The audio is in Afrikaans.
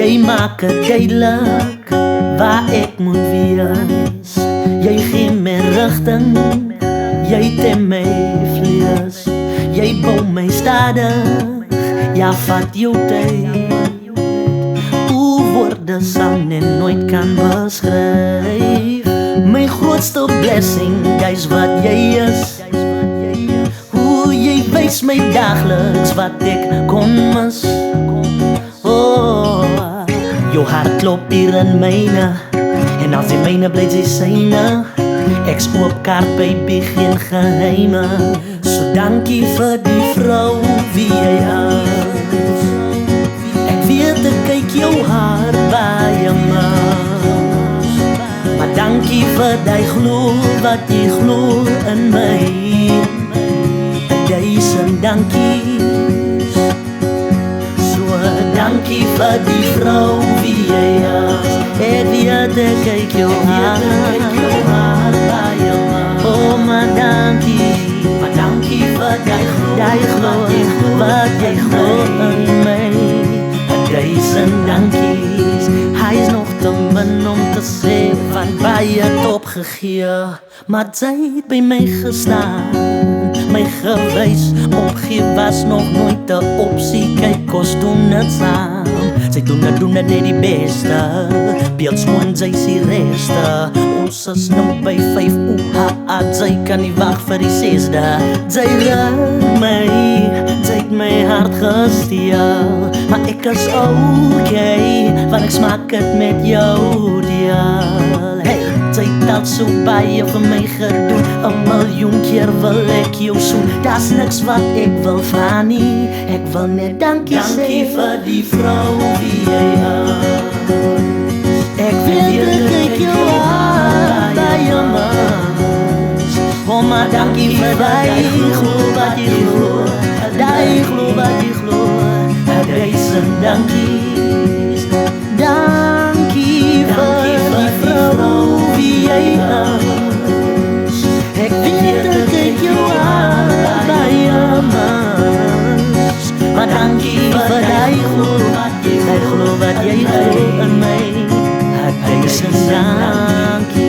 Jy maak het duidelik waar ek moet wees. Jy gee my rigting, jy tem my vlees. Jy bou my stadig, ja vat jou tyd. Hoe woorde sal net nooit kan beskryf. My grootste blessing, jy's wat jy is. Hoe jy wys my dagliks wat ek kon mis. Oh, jou hart klop hier in myne, en als die myne bly sy syne. Ek's oop kaart baby, geen geheime. So dankie vir die vrou wie jy is. Ek weet ek kyk jou hart baie mis, maar dankie vir die glo wat jy glo in my. Duisend dankies. So dankie vir die vrou wie jy is. Ek weet ek kyk jou hart baie mis. Oh maar dankie vir die glo wat jy glo in my. Duisend dankies. Hy is nog te min om te sê van baie het opgegee, maar sy het by my gestaan, my gewys. Opgee was nog nooit 'n opsie, kyk ons doen het saam. Sy doen het net die beste, beeld skoon sy die reste. Ons is nou by 5 UHA, sy kan nie wag vir die 6de. Sy raak my, sy het my hart gesteel, maar ek is okay, want ek smaak het met jou deel. Hey, sy het al so baie vir my gedoen, 'n miljoen keer wil ek jou soen. Daar's niks wat ek wil vra nie, ek wil net dankie sê. Dankie vir die vrou wie jy is. Ek weet ek kyk jou hart baie mis. Oh maar dankie vir die glo wat jy glo, die glo wat jy glo. Duisend dankies. Dankie vir die vrou wie jy is. Ek weet ek kyk jou hart baie mis, maar dankie vir die glo wat jy glo in my. Duisend dankies.